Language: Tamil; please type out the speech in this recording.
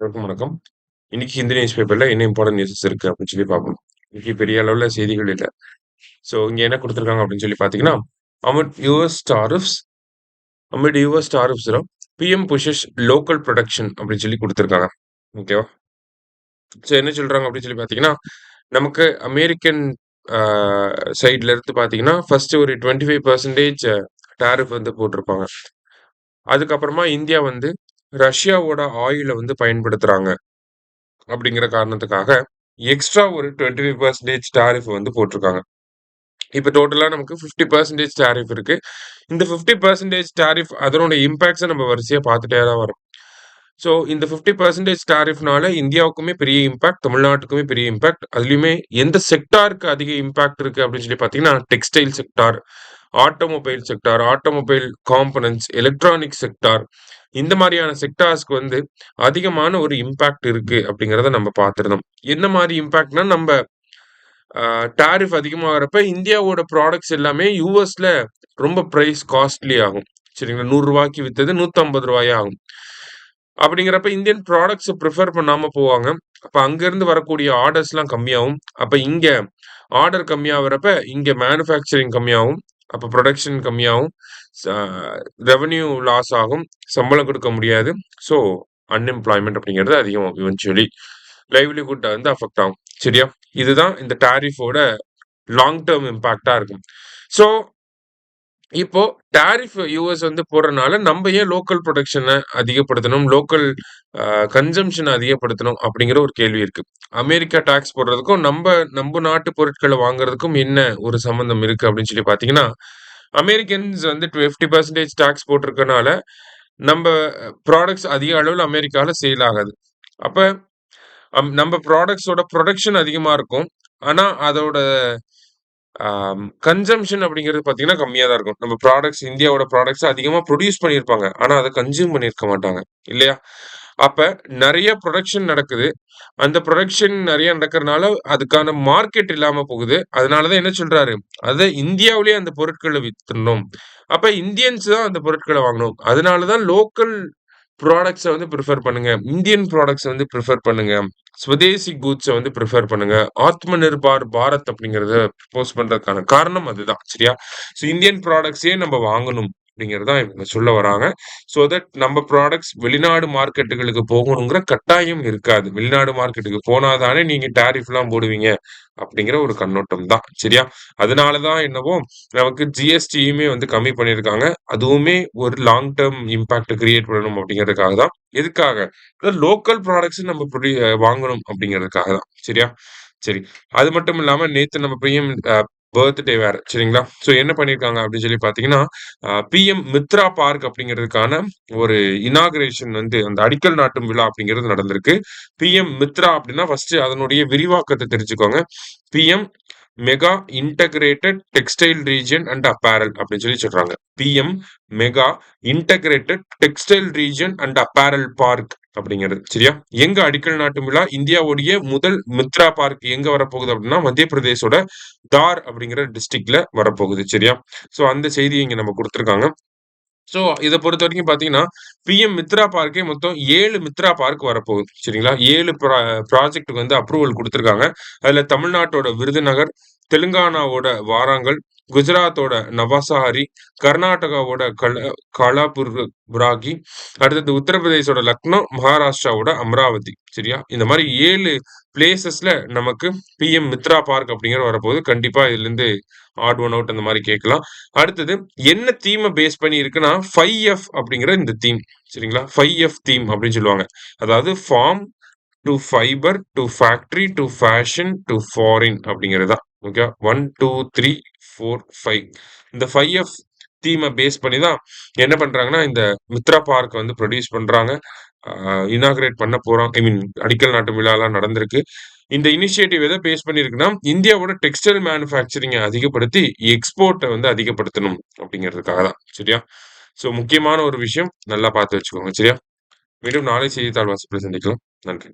வணக்கம் வணக்கம். இன்னைக்கு ஹிந்து நியூஸ் பேப்பர்ல என்ன இம்பார்ட்டன்ட் நியூஸஸ் இருக்கு அப்படின்னு சொல்லி பார்ப்போம். இன்னைக்கு பெரிய அளவுல செய்திகள் இல்ல. ஸோ இங்க என்ன குடுத்துருக்காங்க அப்படின்னு சொல்லி பார்த்தீங்கன்னா, AMET US tariffs AMET US tariffs PM புஷஸ் local production அப்படின்னு சொல்லி குடுத்துருக்காங்க. ஓகேவா? ஸோ என்ன சொல்றாங்க அப்படின்னு சொல்லி பார்த்தீங்கன்னா, நமக்கு அமெரிக்கன் ஆ சைட்ல இருந்து பார்த்தீங்கன்னா, ஃபர்ஸ்ட் ஒரு 25% டாரிஃப் வந்து போட்டிருப்பாங்க. அதுக்கப்புறமா இந்தியா வந்து ரஷ்யாவோட ஆயில வந்து பயன்படுத்துறாங்க. அப்படிங்கிற காரணத்துக்காக, எக்ஸ்ட்ரா ஒரு 25% டாரிஃப் வந்து போட்டிருக்காங்க. இப்ப டோட்டலா நமக்கு 50% டாரிஃப் இருக்கு. இந்த 50% டாரிஃப் அதனோட இம்பாக்ட்ஸ நம்ம வரிசையா பார்த்துட்டே தான் வரோம். ஸோ இந்த 50% டாரிஃப்னால இந்தியாவுக்குமே பெரிய இம்பாக்ட், தமிழ்நாட்டுக்குமே பெரிய இம்பாக்ட். அதுலயுமே எந்த செக்டாருக்கு அதிக இம்பாக்ட் இருக்கு அப்படின்னு சொல்லி பார்த்தீங்கன்னா, textile sector, automobile sector, automobile components, electronic sector இந்த மாரியான செக்டார்ஸ்க்கு வந்து அதிகமான ஒரு இம்பாக்ட் இருக்கு அப்படிங்கிறத நம்ம பார்த்திருந்தோம். என்ன மாரி இம்பாக்ட்னா, நம்ப டாரிஃப் அதிகமாகறப்ப இந்தியாவோட ப்ராடக்ட்ஸ் எல்லாமே யுஎஸ்ல ரொம்ப பிரைஸ் காஸ்ட்லி ஆகும். சரிங்களா? ரூ. 100க்கு வித்தது ரூ. 150 ஆகும். அப்படிங்கிறப்ப இந்தியன் ப்ராடக்ட்ஸ பிரிஃபர் பண்ணாம போவாங்க. அப்ப அங்கருந்து வரக்கூடிய ஆர்டர்ஸ்லாம் கம்மியாகும். அப்ப இங்க ஆர்டர் கம்மியாவறப்ப, இங்க மேனுஃபேக்சரிங் கம்மியாகும். அப்ப புரொடக்ஷன் கம்மியாகும். ச ரெவென்யூ லாஸ் ஆகும். சம்பளம் குடுக்க முடியாது. ஸோ அன்எம்ப்ளாய்மென்ட் அப்படிங்கிறது அதிகமாகும் இவென்ச்சுவலி. லைவ்லிஹுட் வந்து அஃபெக்ட் ஆகும். சரியா? இதுதான் இந்த டாரிஃபோட லாங் டெர்ம் இம்பாக்ட்டா இருக்கும். ஸோ இப்போ டாரிஃப் யுஎஸ் வந்து போடுறனால, நம்ப ஏன் லோக்கல் புரொடக்ஷன அதிகப்படுத்தணும்? லோக்கல் கன்சம்ப்ஷன அதிகப்படுத்தணும் அப்படிங்கிற ஒரு கேள்வி இருக்கு. அமெரிக்கா டாக்ஸ் போடுறதுக்கும், நம்ப நாட்டு பொருட்கள வாங்குறதுக்கும் என்ன ஒரு சம்மந்தம் இருக்கு அப்படின்னு சொல்லி பார்த்தீங்கன்னா, அமெரிக்கன்ஸ் வந்து 50% டாக்ஸ் போட்டிருக்கனால, நம்ப ப்ராடக்ட்ஸ் அதிக அளவுல அமெரிக்கால சேல் ஆகாது. அப்ப நம்ப ப்ராடக்ட்ஸோட புரொடக்ஷன் அதிகமா இருக்கும். ஆனா அதோட கன்சம்ப்ஷன் அப்படிங்கிறது பார்த்தீங்கன்னா, கம்மியா தான் இருக்கும். நம்ம இந்தியாவோட ப்ராடக்ட்ஸ அதிகமா புரொடியூஸ் பண்ணியிருப்பாங்க. ஆனா அத கன்சியூம் பண்ணியிருக்க மாட்டாங்க. இல்லையா? அப்ப நெறைய புரொடக்ஷன் நடக்குது. அந்த புரொடக்ஷன் நெறைய நடக்கறனால, அதுக்கான மார்க்கெட் இல்லாம போகுது. அதனால தான் என்ன சொல்றாரு, அத இந்தியாவிலேயே அந்த பொருட்கள வித்துடணும். அப்ப இந்தியன்ஸ் தான் அந்த பொருட்கள வாங்கணும். அதனால தான் லோக்கல் ப்ராடக்ட்ஸ வந்து பிரிஃபர் பண்ணுங்க. இந்தியன் ப்ராடக்ட்ஸ வந்து பிரிஃபர் பண்ணுங்க. ஸ்வதேசி கூட்ஸ வந்து பிரிஃபர் பண்ணுங்க. ஆத்ம நிர்பார் பாரத் அப்படிங்கிறத ப்ரப்போஸ் பண்றதுக்கான காரணம் அதுதான். சரியா? ஸோ இந்தியன் ப்ராடக்ட்ஸயே நம்ம வாங்கணும் அப்படிங்கிறது தான் இவங்க சொல்ல வராங்க. சோ தட் நம்ம ப்ராடக்ட்ஸ் வெளிநாடு மார்க்கெட்டுகளுக்கு போகணுங்கிற கட்டாயம் இருக்காது. வெளிநாடு மார்க்கெட்டுக்கு போனா தானே நீங்க டாரிஃப்லாம் போடுவீங்க அப்படிங்கிற ஒரு கண்ணோட்டம் தான். சரியா? அதனால தான் என்னவோ நமக்கு ஜிஎஸ்டியுமே வந்து கம்மி பண்ணியிருக்காங்க. அதுவுமே ஒரு லாங் டெர்ம் இம்பாக்ட் கிரியேட் பண்ணணும் அப்படிங்கிறதுக்காக தான். எதுக்காக? லோக்கல் ப்ராடக்ட்ஸ் நம்ம வாங்கணும் அப்படிங்கிறதுக்காக தான். சரியா? சரி. அது மட்டும் இல்லாம நேத்து நம்ம பிஎம் பர்த்டே வேற. சரிங்களா? சோ என்ன பண்ணியிருக்காங்க அப்படின்னு சொல்லி பார்த்தீங்கன்னா, பிஎம் மித்ரா பார்க் அப்படிங்கிறதுக்கான ஒரு இனாகரேஷன் வந்து அந்த அடிக்கல் நாட்டும் விழா அப்படிங்கிறது நடந்திருக்கு. பிஎம் மித்ரா அப்படின்னா ஃபர்ஸ்ட் அதனுடைய விரிவாக்கத்த தெரிஞ்சுக்கோங்க. PM mega integrated textile region and apparel அப்படின்னு சொல்லி சொல்றாங்க. PM mega integrated textile region and apparel park அப்படிங்கிறது. சரியா? எங்க அடிக்கல் நாட்டும் விழா இந்தியாவுடைய முதல் மித்ரா பார்க் எங்க வரப்போகுது அப்படின்னா, மத்திய பிரதேசோட தார் அப்படிங்கிற டிஸ்ட்ரிக்ட்ல வரப்போகுது. சரியா? சோ அந்த செய்திய இங்க நம்ம குடுத்திருக்காங்க. சோ இத பொறுத்தவரைக்கும் பார்த்தீங்கன்னா, பிஎம் மித்ரா பார்க்கே மொத்தம் 7 மித்ரா பார்க் வரப்போகுது. சரிங்களா? 7 ப்ராஜெக்ட்க்கு வந்து அப்ரூவல் குடுத்திருக்காங்க. அதுல தமிழ்நாட்டோட விருதுநகர், தெலுங்கானாவோட வாராங்கல், குஜராத்தோட நவாசாரி, கர்நாடகாவோட கலாபுர்கி, அடுத்தது உத்தரப்பிரதேசோட லக்னோ, மகாராஷ்டிராவோட அமராவதி. சரியா? இந்த மாரி 7 பிளேஸஸ்ல நமக்கு பிஎம் மித்ரா பார்க் அப்படிங்கிறது வரப்போகுது. கண்டிப்பா இதுலருந்து ஆட் ஒன் அவுட் அந்த மாரி கேட்கலாம். அடுத்தது என்ன தீம பேஸ் பண்ணி இருக்குன்னா, 5F அப்படிங்கிற இந்த தீம். சரிங்களா? 5F தீம் அப்படின்னு சொல்லுவாங்க. அதாவது farm to fibre, to factory, to fashion, to foreign அப்படிங்கிறது தான். ஓகே. 1, 2, 3, 4, 5 இந்த 5F தீம பேஸ் பண்ணி தான் என்ன பண்றாங்கன்னா, இந்த மித்ரா பார்க் வந்து புரொடியூஸ் பண்றாங்க. இனாகரேட் பண்ண போறோம். ஐ மீன் அடிக்கல் நாட்டு விழாலாம் நடந்திருக்கு. இந்த இனிஷியேட்டிவ் எத பேஸ் பண்ணியிருக்குன்னா, இந்தியாவோட டெக்ஸ்டைல் மேனுஃபேக்சரிங்க அதிகப்படுத்தி, எக்ஸ்போர்ட்ட வந்து அதிகப்படுத்தணும் அப்படிங்கிறதுக்காக தான். சரியா? சோ முக்கியமான ஒரு விஷயம். நல்லா பார்த்து வச்சுக்கோங்க. சரியா? மீண்டும் நாளை செய்தித்தாள் வாசிப்பில் சந்திக்கலாம். நன்றி.